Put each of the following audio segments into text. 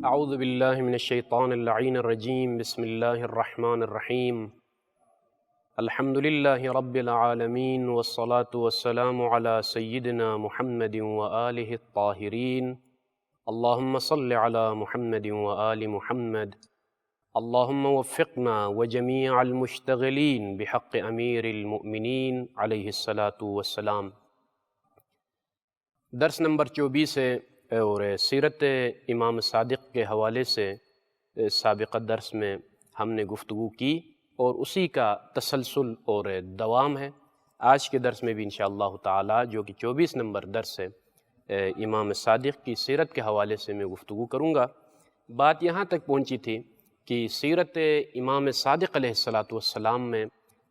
اعوذ باللہ من الشیطان اللعین الرجیم بسم اللہ الرحمن الرحیم الحمد للہ رب العالمین والصلاة والسلام علی سیدنا محمد وآلہ الطاہرین اللہم صل علی محمد وآل محمد اللہم وفقنا وجمیع المشتغلین بحق امیر المؤمنین علیہ الصلاة والسلام۔ درس نمبر 24 ہے اور سیرت امام صادق کے حوالے سے سابقہ درس میں ہم نے گفتگو کی اور اسی کا تسلسل اور دوام ہے۔ آج کے درس میں بھی انشاءاللہ تعالی جو کہ 24 نمبر درس ہے، امام صادق کی سیرت کے حوالے سے میں گفتگو کروں گا۔ بات یہاں تک پہنچی تھی کہ سیرت امام صادق علیہ السلام میں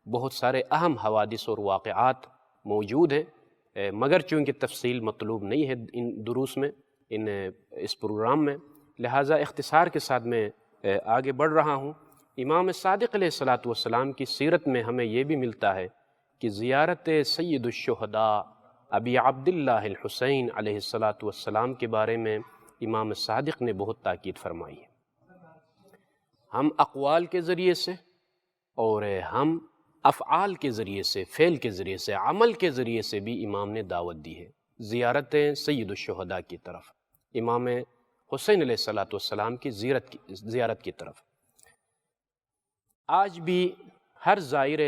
بہت سارے اہم حوادث اور واقعات موجود ہیں، مگر چونکہ تفصیل مطلوب نہیں ہے ان دروس میں، اس پروگرام میں، لہٰذا اختصار کے ساتھ میں آگے بڑھ رہا ہوں۔ امام صادق علیہ السلام کی سیرت میں ہمیں یہ بھی ملتا ہے کہ زیارت سید الشہداء ابی عبداللہ الحسین علیہ السلام کے بارے میں امام صادق نے بہت تاکید فرمائی ہے۔ ہم اقوال کے ذریعے سے اور ہم افعال کے ذریعے سے، فعل کے ذریعے سے، عمل کے ذریعے سے بھی امام نے دعوت دی ہے زیارت سید الشہداء کی طرف، امام حسین علیہ السلام کی زیارت کی طرف۔ آج بھی ہر زائر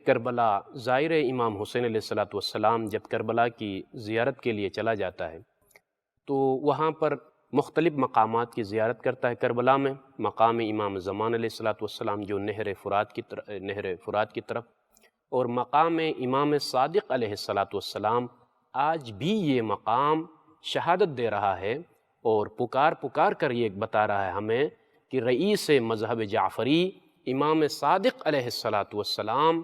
کربلا، زائر امام حسین علیہ السلام جب کربلا کی زیارت کے لیے چلا جاتا ہے تو وہاں پر مختلف مقامات کی زیارت کرتا ہے۔ کربلا میں مقام امام زمان علیہ السلام جو نہر فرات کی طرف، اور مقام امام صادق علیہ السلام آج بھی یہ مقام شہادت دے رہا ہے اور پکار کر یہ بتا رہا ہے ہمیں کہ رئیس مذہب جعفری امام صادق علیہ السلام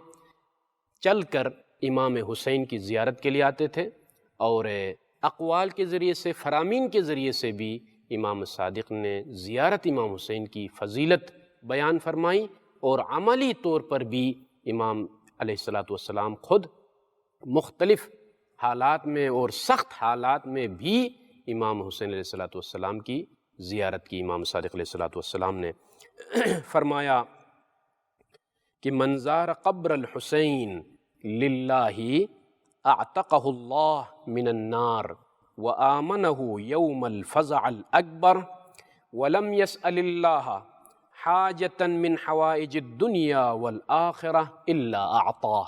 چل کر امام حسین کی زیارت کے لیے آتے تھے، اور اقوال کے ذریعے سے، فرامین کے ذریعے سے بھی امام صادق نے زیارت امام حسین کی فضیلت بیان فرمائی، اور عملی طور پر بھی امام علیہ السلام خود مختلف حالات میں اور سخت حالات میں بھی امام حسین علیہ السلام کی زیارت کی۔ امام صادق علیہ السلام نے فرمایا کہ من زار قبر الحسین للہ اعتقہ اللہ من النار وآمنہ یوم الفزع الاکبر ولم یسأل اللہ حاجتا من حوائج الدنیا والآخرہ الا اعطاہ۔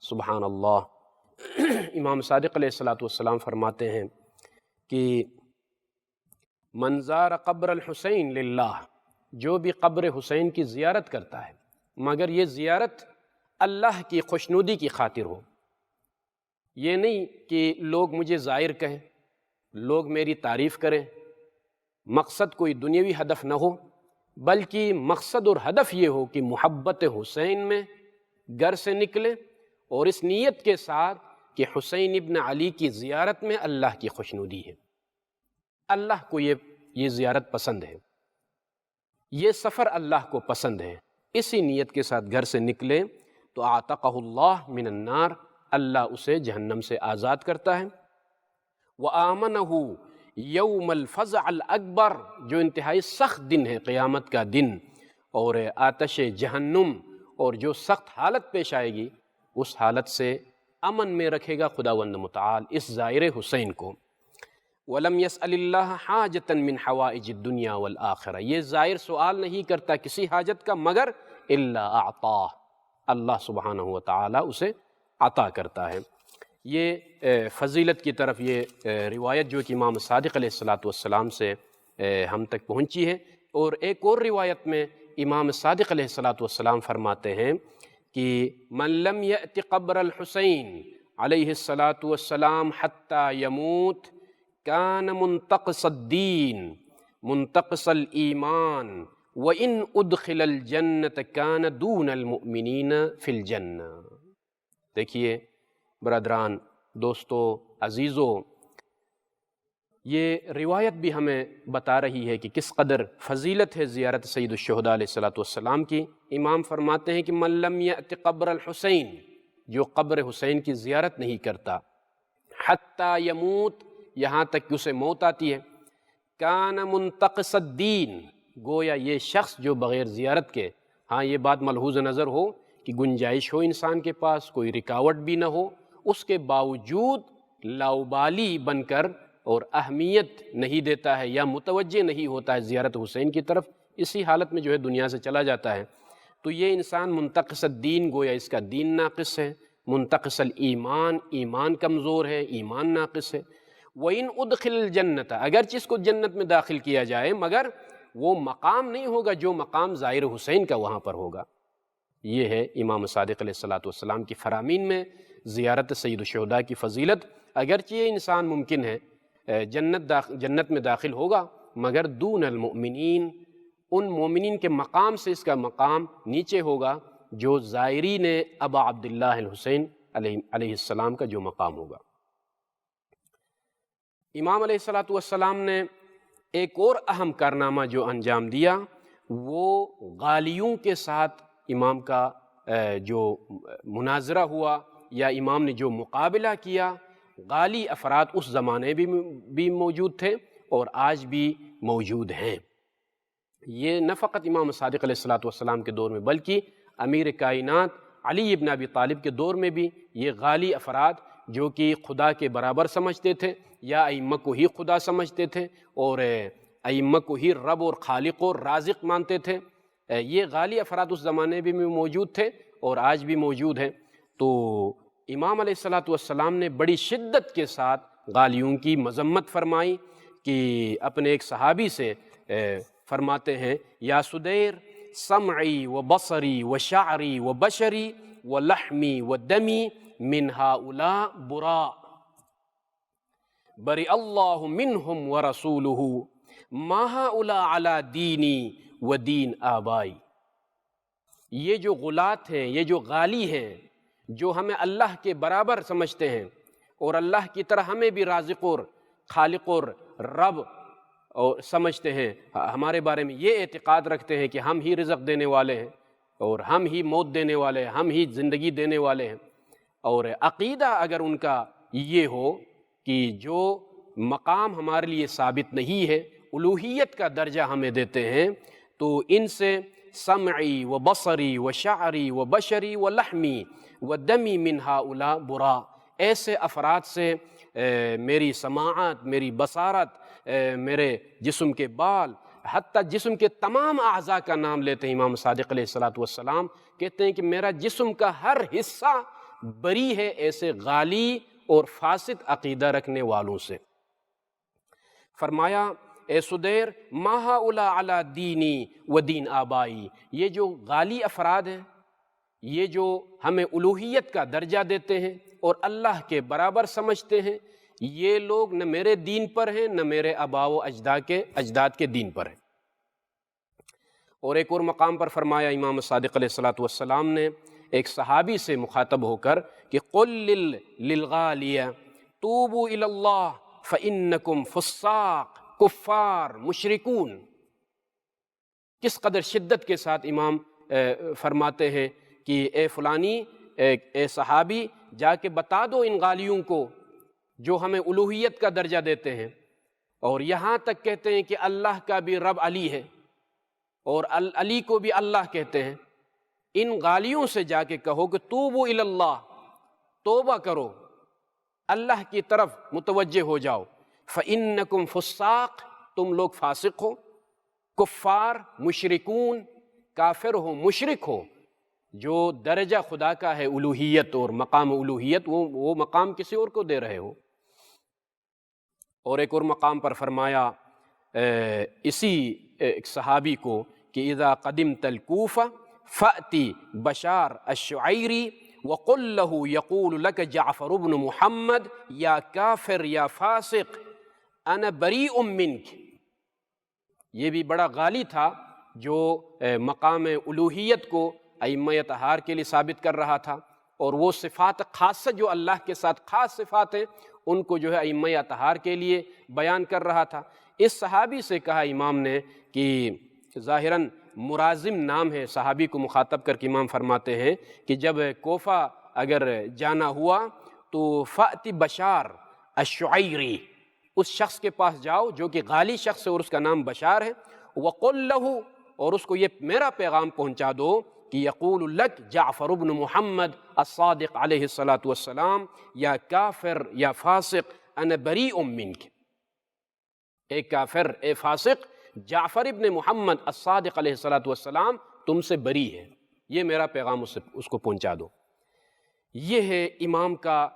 سبحان اللہ۔ امام صادق علیہ السلام فرماتے ہیں کہ من زار قبر الحسین للہ، جو بھی قبر حسین کی زیارت کرتا ہے، مگر یہ زیارت اللہ کی خوشنودی کی خاطر ہو، یہ نہیں کہ لوگ مجھے زائر کہیں، لوگ میری تعریف کریں، مقصد کوئی دنیاوی ہدف نہ ہو، بلکہ مقصد اور ہدف یہ ہو کہ محبت حسین میں گھر سے نکلے، اور اس نیت کے ساتھ کہ حسین ابن علی کی زیارت میں اللہ کی خوشنودی ہے، اللہ کو یہ زیارت پسند ہے، یہ سفر اللہ کو پسند ہے، اسی نیت کے ساتھ گھر سے نکلے تو اعتقہ اللہ من النار، اللہ اسے جہنم سے آزاد کرتا ہے۔ وآمنہ یوم الفزع الاکبر، جو انتہائی سخت دن ہے، قیامت کا دن، اور آتش جہنم اور جو سخت حالت پیش آئے گی، اس حالت سے امن میں رکھے گا خداوند متعال اس زائر حسین کو۔ وَلَمْ يَسْأَلِ اللَّهَ حَاجَةً مِّنْ حَوَائِجِ الدُّنْيَا وَالْآخِرَةِ، یہ زائر سوال نہیں کرتا کسی حاجت کا مگر الا اعطاہ، اللہ سبحانہ وتعالی اسے عطا کرتا ہے۔ یہ فضیلت کی طرف یہ روایت جو کہ امام صادق علیہ السلام سے ہم تک پہنچی ہے، اور ایک اور روایت میں امام صادق علیہ السلام فرماتے ہیں کہ من لم یأت قبر الحسین علیہ السلام حتی یموت کان منتقص الدین منتقص الایمان وَإِنْ أُدْخِلَ الْجَنَّةَ كَانَ دُونَ الْمُؤْمِنِينَ فِي الْجَنَّةِ۔ دیکھیے برادران، دوستو، عزیزو، یہ روایت بھی ہمیں بتا رہی ہے کہ کس قدر فضیلت ہے زیارت سید الشہداء علیہ السلام کی۔ امام فرماتے ہیں کہ من لم یأت قبر الحسین، جو قبر حسین کی زیارت نہیں کرتا، حتی یموت، یہاں تک کہ اسے موت آتی ہے، کان منتقص الدین، گویا یہ شخص جو بغیر زیارت کے، ہاں یہ بات ملحوظ نظر ہو کہ گنجائش ہو انسان کے پاس، کوئی رکاوٹ بھی نہ ہو، اس کے باوجود لاؤبالی بن کر اور اہمیت نہیں دیتا ہے یا متوجہ نہیں ہوتا ہے زیارت حسین کی طرف، اسی حالت میں جو ہے دنیا سے چلا جاتا ہے، تو یہ انسان منتقص الدین، گویا اس کا دین ناقص ہے، منتقص الایمان، ایمان کمزور ہے، ایمان ناقص ہے۔ وَإِنْ أُدْخِلَ الْجَنَّةَ، اگرچہ اس کو جنت میں داخل کیا جائے مگر وہ مقام نہیں ہوگا جو مقام زائر حسین کا وہاں پر ہوگا۔ یہ ہے امام صادق علیہ السلام کی فرامین میں زیارت سید الشہداء کی فضیلت۔ اگرچہ یہ انسان ممکن ہے جنت میں داخل ہوگا مگر دون المؤمنین، ان مومنین کے مقام سے اس کا مقام نیچے ہوگا جو زائرین ابا عبداللہ الحسین علیہ السلام کا جو مقام ہوگا۔ امام علیہ السلام نے ایک اور اہم کارنامہ جو انجام دیا وہ غالیوں کے ساتھ امام کا جو مناظرہ ہوا یا امام نے جو مقابلہ کیا، غالی افراد اس زمانے بھی موجود تھے اور آج بھی موجود ہیں۔ یہ نہ فقط امام صادق علیہ السلام کے دور میں بلکہ امیر کائنات علی ابن ابی طالب کے دور میں بھی یہ غالی افراد جو کہ خدا کے برابر سمجھتے تھے یا ائمہ کو ہی خدا سمجھتے تھے اور ائمہ کو ہی رب اور خالق اور رازق مانتے تھے، یہ غالی افراد اس زمانے میں موجود تھے اور آج بھی موجود ہیں۔ تو امام علیہ السلام نے بڑی شدت کے ساتھ غالیوں کی مذمت فرمائی کہ اپنے ایک صحابی سے فرماتے ہیں یا سدیر سمعی و بصری و شعری و بشری و لحمی و دمی من ہؤلاء براء بری اللہ منہم و رسولہ ما ہؤلاء علی دینی و دین آبائی۔ یہ جو غلات ہیں، یہ جو غالی ہیں، جو ہمیں اللہ کے برابر سمجھتے ہیں اور اللہ کی طرح ہمیں بھی رازق اور خالق اور رب اور سمجھتے ہیں، ہمارے بارے میں یہ اعتقاد رکھتے ہیں کہ ہم ہی رزق دینے والے ہیں اور ہم ہی موت دینے والے ہیں، ہم ہی زندگی دینے والے ہیں، اور عقیدہ اگر ان کا یہ ہو کہ جو مقام ہمارے لیے ثابت نہیں ہے، الوہیت کا درجہ ہمیں دیتے ہیں، تو ان سے سمعی و بصری و شعری و بشری و لحمی و دمی من ہؤلاء براء، ایسے افراد سے میری سماعت، میری بصارت، میرے جسم کے بال، حتیٰ جسم کے تمام اعضاء کا نام لیتے ہیں امام صادق علیہ السلام، کہتے ہیں کہ میرا جسم کا ہر حصہ بری ہے ایسے غالی اور فاسد عقیدہ رکھنے والوں سے۔ فرمایا اے سدیر ما ہؤلاء علی دینی و دین آبائی، یہ جو غالی افراد ہیں، یہ جو ہمیں الوہیت کا درجہ دیتے ہیں اور اللہ کے برابر سمجھتے ہیں، یہ لوگ نہ میرے دین پر ہیں نہ میرے آباء و اجداد کے دین پر ہیں۔ اور ایک اور مقام پر فرمایا امام صادق علیہ السلام نے ایک صحابی سے مخاطب ہو کر کہ قل للغالیہ توبوا الی اللہ فانکم فساق کفار مشرکون۔ کس قدر شدت کے ساتھ امام فرماتے ہیں کہ اے فلانی، اے صحابی، جا کے بتا دو ان غالیوں کو جو ہمیں الوہیت کا درجہ دیتے ہیں اور یہاں تک کہتے ہیں کہ اللہ کا بھی رب علی ہے اور علی کو بھی اللہ کہتے ہیں، ان غالیوں سے جا کے کہو کہ توبوا الی اللہ، توبہ کرو، اللہ کی طرف متوجہ ہو جاؤ، فإنکم فساق، تم لوگ فاسق ہو، کفار مشرکون، کافر ہو، مشرک ہو۔ جو درجہ خدا کا ہے الوہیت اور مقام الوہیت، وہ مقام کسی اور کو دے رہے ہو۔ اور ایک اور مقام پر فرمایا اسی ایک صحابی کو کہ اذا قدمت الکوفہ فأتی بشار الشعیری وقل له یقول لک جعفر بن محمد یا کافر یا فاسق انا بریء منک۔ یہ بھی بڑا غالی تھا جو مقام الوہیت کو ائمہ اطہار کے لیے ثابت کر رہا تھا، اور وہ صفات خاصہ جو اللہ کے ساتھ خاص صفات ہیں ان کو جو ہے ائمہ اطہار کے لیے بیان کر رہا تھا۔ اس صحابی سے کہا امام نے کہ ظاہراً مرازم نام ہے، صحابی کو مخاطب کر کے امام فرماتے ہیں کہ جب کوفہ اگر جانا ہوا تو فأتی بشار الشعیری، اس شخص کے پاس جاؤ جو کہ غالی شخص ہے اور اس کا نام بشار ہے، وَقُلْ لَهُ، اور اس کو یہ میرا پیغام پہنچا دو کہ یقول لک جعفر بن محمد الصادق علیہ الصلاۃ والسلام یا کافر یا فاسق انا بریء منک، اے کافر اے فاسق، جعفر ابن محمد الصادق علیہ الصلاۃ والسلام تم سے بری ہے، یہ میرا پیغام اس کو پہنچا دو۔ یہ ہے امام کا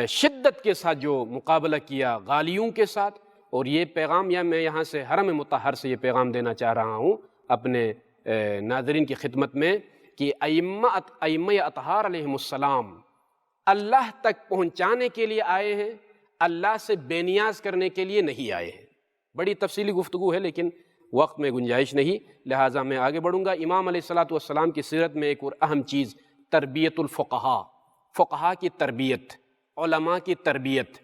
شدت کے ساتھ جو مقابلہ کیا غالیوں کے ساتھ، اور یہ پیغام یا میں یہاں سے حرم مطہر سے یہ پیغام دینا چاہ رہا ہوں اپنے ناظرین کی خدمت میں کہ ائمہ اطہار علیہم السلام اللہ تک پہنچانے کے لیے آئے ہیں، اللہ سے بے نیاز کرنے کے لیے نہیں آئے ہیں۔ بڑی تفصیلی گفتگو ہے لیکن وقت میں گنجائش نہیں، لہٰذا میں آگے بڑھوں گا۔ امام علیہ الصلاۃ والسلام کی سیرت میں ایک اور اہم چیز تربیت الفقہاء، فقہاء کی تربیت، علماء کی تربیت،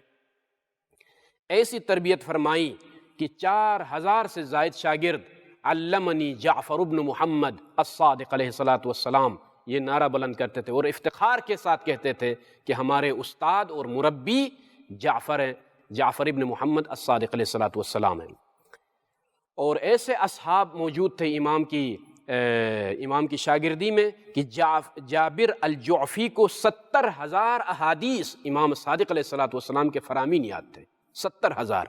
ایسی تربیت فرمائی کہ 4000 سے زائد شاگرد علمنی جعفر ابن محمد الصادق علیہ الصلاۃ والسلام یہ نعرہ بلند کرتے تھے اور افتخار کے ساتھ کہتے تھے کہ ہمارے استاد اور مربی جعفر ہیں، جعفر ابن محمد الصادق علیہ الصلاۃ والسلام ہیں۔ اور ایسے اصحاب موجود تھے امام کی شاگردی میں کہ جابر الجعفی کو 70,000 احادیث امام صادق علیہ الصلاۃ والسلام کے فرامین یاد تھے، 70,000۔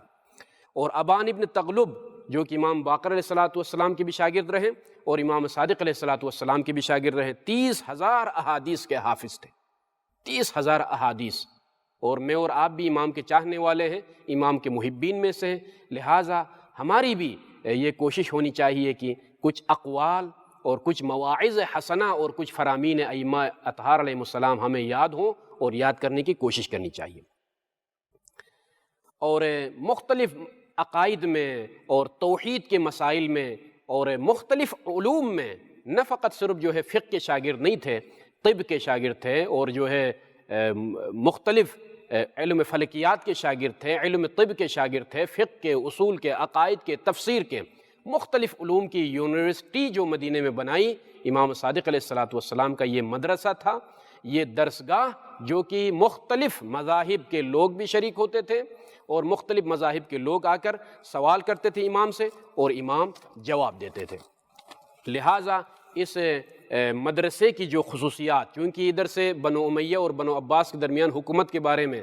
اور ابان ابن تغلب جو کہ امام باقر علیہ الصلاۃ والسلام کے بھی شاگرد رہے اور امام صادق علیہ الصلاۃ والسلام کے بھی شاگرد رہے، 30,000 احادیث کے حافظ تھے، 30,000 احادیث۔ اور میں اور آپ بھی امام کے چاہنے والے ہیں، امام کے محبین میں سے ہیں، لہٰذا ہماری بھی یہ کوشش ہونی چاہیے کہ کچھ اقوال اور کچھ مواعظ حسنہ اور کچھ فرامین ائمہ اطہار علیہ السلام ہمیں یاد ہوں اور یاد کرنے کی کوشش کرنی چاہیے۔ اور مختلف عقائد میں اور توحید کے مسائل میں اور مختلف علوم میں نہ فقط صرف جو ہے فقہ کے شاگرد نہیں تھے، طب کے شاگرد تھے اور جو ہے مختلف علم فلکیات کے شاگرد تھے، علم طب کے شاگرد تھے، فقہ کے، اصول کے، عقائد کے، تفسیر کے، مختلف علوم کی یونیورسٹی جو مدینے میں بنائی امام صادق علیہ الصلاۃ والسلام کا یہ مدرسہ تھا، یہ درسگاہ جو کہ مختلف مذاہب کے لوگ بھی شریک ہوتے تھے اور مختلف مذاہب کے لوگ آ کر سوال کرتے تھے امام سے اور امام جواب دیتے تھے۔ لہٰذا اس مدرسے کی جو خصوصیات، چونکہ ادھر سے بنو امیہ اور بنو عباس کے درمیان حکومت کے بارے میں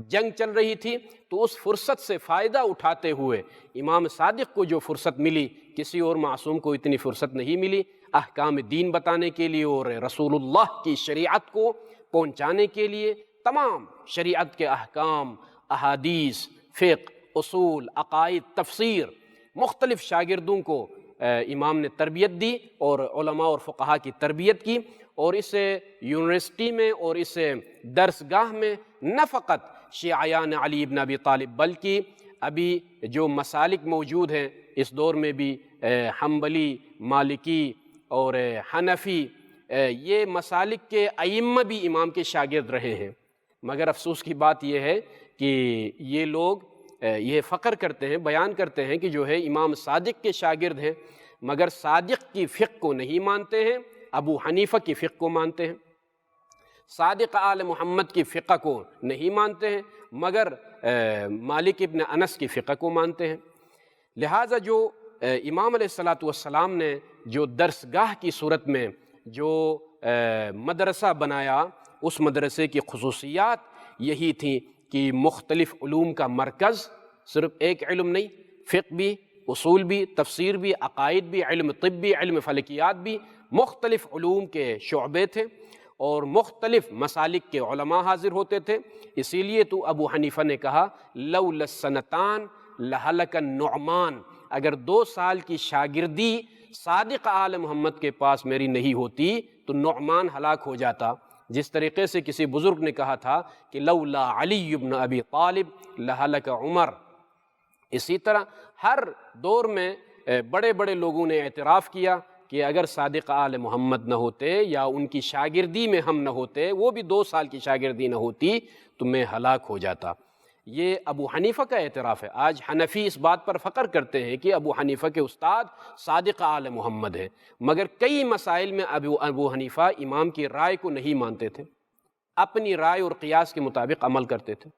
جنگ چل رہی تھی، تو اس فرصت سے فائدہ اٹھاتے ہوئے امام صادق کو جو فرصت ملی، کسی اور معصوم کو اتنی فرصت نہیں ملی، احکام دین بتانے کے لیے اور رسول اللہ کی شریعت کو پہنچانے کے لیے تمام شریعت کے احکام، احادیث، فقہ، اصول، عقائد، تفسیر، مختلف شاگردوں کو امام نے تربیت دی اور علماء اور فقہاء کی تربیت کی۔ اور اس یونیورسٹی میں اور اس درسگاہ میں نہ فقط شیعیان علی بن ابی طالب بلکہ ابھی جو مسالک موجود ہیں اس دور میں بھی حنبلی، مالکی اور حنفی، یہ مسالک کے ائمہ بھی امام کے شاگرد رہے ہیں۔ مگر افسوس کی بات یہ ہے کہ یہ لوگ یہ فخر کرتے ہیں، بیان کرتے ہیں کہ جو ہے امام صادق کے شاگرد ہیں، مگر صادق کی فقہ کو نہیں مانتے ہیں، ابو حنیفہ کی فقہ کو مانتے ہیں، صادق آل محمد کی فقہ کو نہیں مانتے ہیں، مگر مالک ابن انس کی فقہ کو مانتے ہیں۔ لہٰذا جو امام علیہ الصلاۃ والسلام نے جو درسگاہ کی صورت میں جو مدرسہ بنایا، اس مدرسے کی خصوصیات یہی تھیں کہ مختلف علوم کا مرکز، صرف ایک علم نہیں، فقہ بھی، اصول بھی، تفسیر بھی، عقائد بھی، علم طب بھی، علم فلکیات بھی، مختلف علوم کے شعبے تھے اور مختلف مسالک کے علماء حاضر ہوتے تھے۔ اسی لیے تو ابو حنیفہ نے کہا لولا السنتان لہلک النعمان، اگر 2 سال کی شاگردی صادق آل محمد کے پاس میری نہیں ہوتی تو نعمان ہلاک ہو جاتا۔ جس طریقے سے کسی بزرگ نے کہا تھا کہ لولا علی بن ابی طالب لہلک عمر، اسی طرح ہر دور میں بڑے بڑے لوگوں نے اعتراف کیا کہ اگر صادق آل محمد نہ ہوتے یا ان کی شاگردی میں ہم نہ ہوتے، وہ بھی 2 سال کی شاگردی نہ ہوتی تو میں ہلاک ہو جاتا۔ یہ ابو حنیفہ کا اعتراف ہے۔ آج حنفی اس بات پر فخر کرتے ہیں کہ ابو حنیفہ کے استاد صادق آل محمد ہیں، مگر کئی مسائل میں ابو حنیفہ امام کی رائے کو نہیں مانتے تھے، اپنی رائے اور قیاس کے مطابق عمل کرتے تھے۔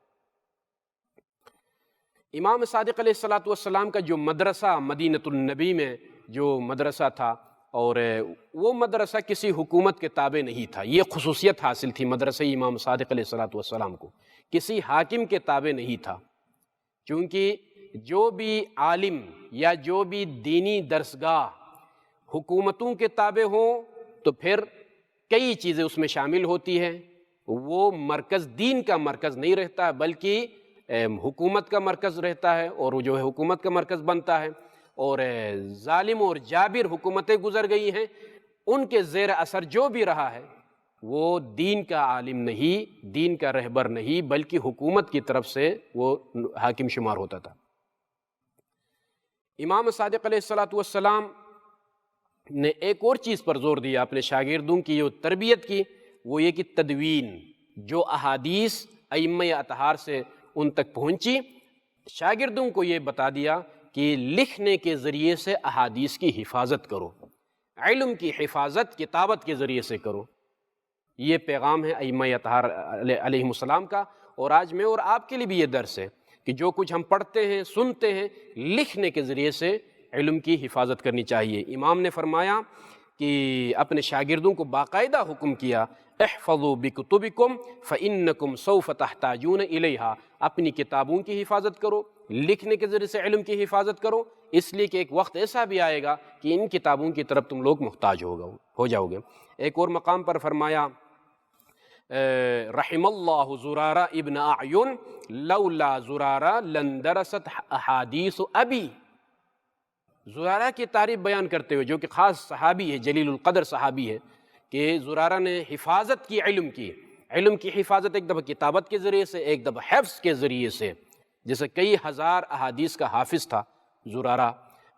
امام صادق علیہ الصلاۃ والسلام کا جو مدرسہ مدینۃ النبی میں جو مدرسہ تھا، اور وہ مدرسہ کسی حکومت کے تابع نہیں تھا، یہ خصوصیت حاصل تھی مدرسہ امام صادق علیہ الصلاۃ والسلام کو، کسی حاکم کے تابع نہیں تھا، چونکہ جو بھی عالم یا جو بھی دینی درسگاہ حکومتوں کے تابع ہوں تو پھر کئی چیزیں اس میں شامل ہوتی ہیں، وہ مرکز دین کا مرکز نہیں رہتا بلکہ حکومت کا مرکز رہتا ہے، اور وہ جو ہے حکومت کا مرکز بنتا ہے، اور ظالم اور جابر حکومتیں گزر گئی ہیں، ان کے زیر اثر جو بھی رہا ہے وہ دین کا عالم نہیں، دین کا رہبر نہیں، بلکہ حکومت کی طرف سے وہ حاکم شمار ہوتا تھا۔ امام صادق علیہ الصلاۃ والسلام نے ایک اور چیز پر زور دیا اپنے شاگردوں کی جو تربیت کی، وہ یہ کہ تدوین، جو احادیث ائمہ اطہار سے ان تک پہنچی، شاگردوں کو یہ بتا دیا کہ لکھنے کے ذریعے سے احادیث کی حفاظت کرو، علم کی حفاظت کتابت کے ذریعے سے کرو۔ یہ پیغام ہے ائمہ اطہار علیہم السلام کا، اور آج میں اور آپ کے لیے بھی یہ درس ہے کہ جو کچھ ہم پڑھتے ہیں سنتے ہیں، لکھنے کے ذریعے سے علم کی حفاظت کرنی چاہیے۔ امام نے فرمایا کہ اپنے شاگردوں کو باقاعدہ حکم کیا، احفظوا بکتبکم فإنکم سوف تحتاجون الیہا، اپنی کتابوں کی حفاظت کرو، لکھنے کے ذریعے سے علم کی حفاظت کرو، اس لیے کہ ایک وقت ایسا بھی آئے گا کہ ان کتابوں کی طرف تم لوگ محتاج ہو جاؤ گے۔ ایک اور مقام پر فرمایا، رحم اللہ زرارہ ابن اعین لولا زرارہ لندرست احادیث ابی، زرارہ کی تعریف بیان کرتے ہوئے، جو کہ خاص صحابی ہے، جلیل القدر صحابی ہے، کہ زرارہ نے حفاظت کی، علم کی حفاظت ایک دفعہ کتابت کے ذریعے سے، ایک دفعہ حفظ کے ذریعے سے، جیسے کئی ہزار احادیث کا حافظ تھا زرارہ،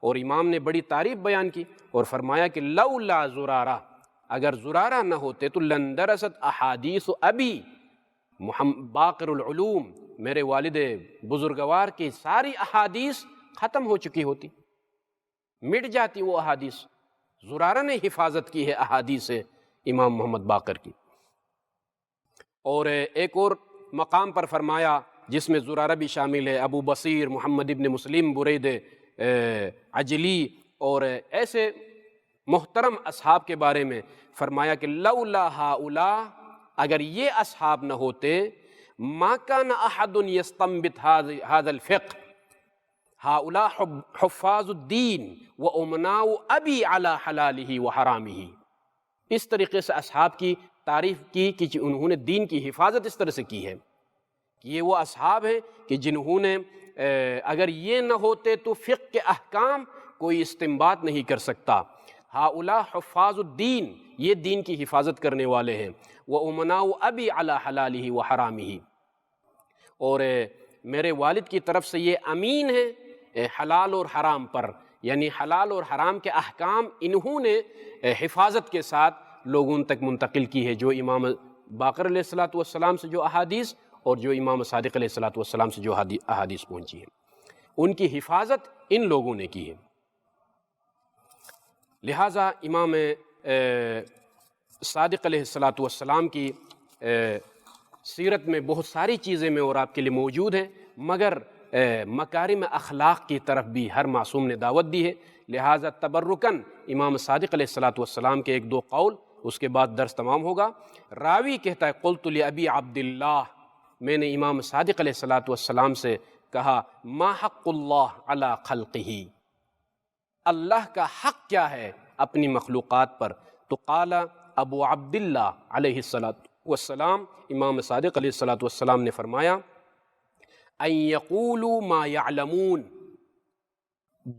اور امام نے بڑی تعریف بیان کی اور فرمایا کہ لولا زرارہ، اگر زرارہ نہ ہوتے تو لندرست احادیث ابی، باقر العلوم، میرے والد بزرگوار کی ساری احادیث ختم ہو چکی ہوتی، مٹ جاتی وہ احادیث۔ زرارہ نے حفاظت کی ہے احادیث امام محمد باقر کی۔ اور ایک اور مقام پر فرمایا جس میں زرارہ بھی شامل ہے، ابو بصیر محمد ابن مسلم برید عجلی اور ایسے محترم اصحاب کے بارے میں فرمایا کہ لولا ہؤلاء، اگر یہ اصحاب نہ ہوتے، ما کان احد یستنبط هذا الفقہ، ہؤلاء حفاظ الدین وامناء ابی علی حلالہ وحرامہ، اس طریقے سے اصحاب کی تعریف کی کہ انہوں نے دین کی حفاظت اس طرح سے کی ہے کہ یہ وہ اصحاب ہیں کہ جنہوں نے اگر یہ نہ ہوتے تو فقہ کے احکام کوئی استنباط نہیں کر سکتا۔ ہؤلاء حفاظ الدین، یہ دین کی حفاظت کرنے والے ہیں، وامناء ابی علی حلالہ وحرامہ، اور میرے والد کی طرف سے یہ امین ہے حلال اور حرام پر، یعنی حلال اور حرام کے احکام انہوں نے حفاظت کے ساتھ لوگوں تک منتقل کی ہے، جو امام باقر علیہ الصلاۃ والسلام سے جو احادیث اور جو امام صادق علیہ الصلاۃ والسلام سے جو احادیث پہنچی ہیں، ان کی حفاظت ان لوگوں نے کی ہے۔ لہٰذا امام صادق علیہ الصلاۃ والسلام کی سیرت میں بہت ساری چیزیں میں اور آپ کے لیے موجود ہیں، مگر مکارم اخلاق کی طرف بھی ہر معصوم نے دعوت دی ہے۔ لہٰذا تبرکاً امام صادق علیہ الصلاۃ والسلام کے ایک دو قول، اس کے بعد درس تمام ہوگا۔ راوی کہتا ہے قلت لابی عبداللہ، میں نے امام صادق علیہ الصلاۃ والسلام سے کہا ما حق اللہ علی خلقہ، اللہ کا حق کیا ہے اپنی مخلوقات پر؟ تو قال ابو عبداللہ علیہ الصلاۃ والسلام، امام صادق علیہ الصلاۃ والسلام نے فرمایا ان یقولوا ما یعلمون،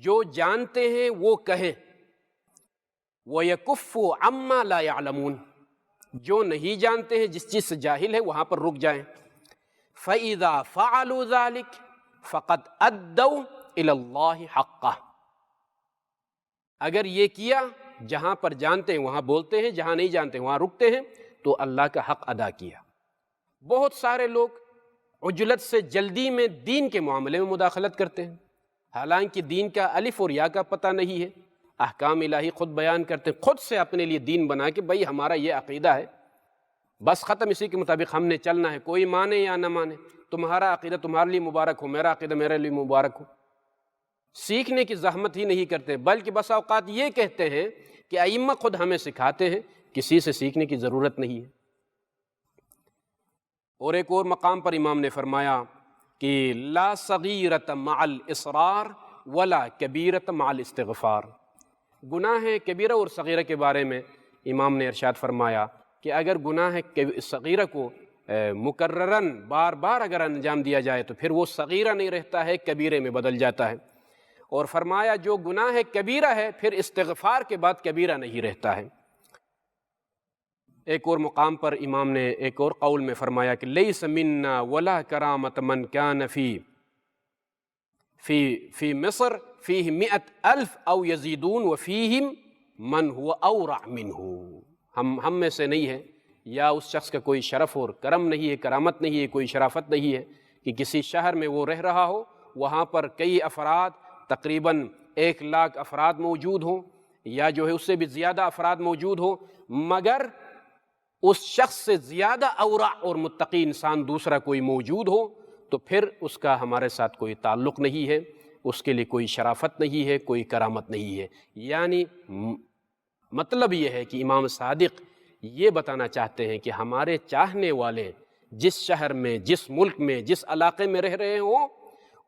جو جانتے ہیں وہ کہیں، وَيَكُفُّوا عَمَّا لَا يَعْلَمُونَ، جو نہیں جانتے ہیں جس چیز سے جاہل ہے وہاں پر رک جائیں۔ فَإِذَا فَعَلُوا ذَلِكَ فَقَدْ أَدَّوْا إِلَى اللَّهِ حَقَّهُ، اگر یہ کیا، جہاں پر جانتے ہیں وہاں بولتے ہیں، جہاں نہیں جانتے وہاں رکتے ہیں، تو اللہ کا حق ادا کیا۔ بہت سارے لوگ عجلت سے جلدی میں دین کے معاملے میں مداخلت کرتے ہیں، حالانکہ دین کا الف اور یا کا پتہ نہیں ہے، احکام الہی خود بیان کرتے ہیں، خود سے اپنے لیے دین بنا کے بھائی ہمارا یہ عقیدہ ہے، بس ختم، اسی کے مطابق ہم نے چلنا ہے، کوئی مانے یا نہ مانے۔ تمہارا عقیدہ تمہارے لیے مبارک ہو، میرا عقیدہ میرے لیے مبارک ہو۔ سیکھنے کی زحمت ہی نہیں کرتے، بلکہ بس اوقات یہ کہتے ہیں کہ ائمہ خود ہمیں سکھاتے ہیں، کسی سے سیکھنے کی ضرورت نہیں ہے۔ اور ایک اور مقام پر امام نے فرمایا کہ لا صغیرۃ مع الاصرار ولا کبیرۃ مع الاستغفار۔ گناہ کبیرہ اور صغیرہ کے بارے میں امام نے ارشاد فرمایا کہ اگر گناہ صغیرہ کو مکرراً بار بار اگر انجام دیا جائے تو پھر وہ صغیرہ نہیں رہتا ہے، کبیرے میں بدل جاتا ہے۔ اور فرمایا جو گناہ کبیرہ ہے پھر استغفار کے بعد کبیرہ نہیں رہتا ہے۔ ایک اور مقام پر امام نے ایک اور قول میں فرمایا کہ لیس منا ولا کرامت من کان فی مصر فیہ 100,000 او یزیدون وفیہم من هو اورع منہ۔ ہم میں سے نہیں ہے، یا اس شخص کا کوئی شرف اور کرم نہیں ہے، کرامت نہیں ہے، کوئی شرافت نہیں ہے کہ کسی شہر میں وہ رہ رہا ہو، وہاں پر کئی افراد تقریباً 1,00,000 افراد موجود ہوں، یا جو ہے اس سے بھی زیادہ افراد موجود ہوں، مگر اس شخص سے زیادہ اورع اور متقی انسان دوسرا کوئی موجود ہو تو پھر اس کا ہمارے ساتھ کوئی تعلق نہیں ہے، اس کے لیے کوئی شرافت نہیں ہے، کوئی کرامت نہیں ہے۔ یعنی مطلب یہ ہے کہ امام صادق یہ بتانا چاہتے ہیں کہ ہمارے چاہنے والے جس شہر میں، جس ملک میں، جس علاقے میں رہ رہے ہوں،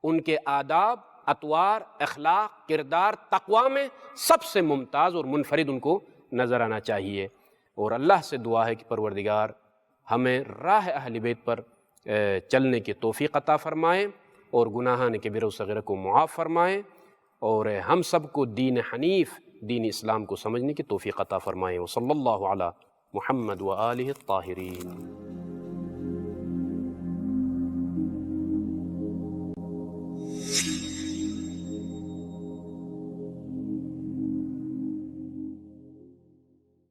ان کے آداب، اطوار، اخلاق، کردار، تقویٰ میں سب سے ممتاز اور منفرد ان کو نظر آنا چاہیے۔ اور اللہ سے دعا ہے کہ پروردگار ہمیں راہ اہل بیت پر چلنے کی توفیق عطا فرمائے، اور گناہان کبیرہ و صغیرہ کو معاف فرمائے، اور ہم سب کو دین حنیف، دین اسلام کو سمجھنے کی توفیق عطا فرمائے۔ وصلی اللہ علی محمد وآلہ الطاہرین۔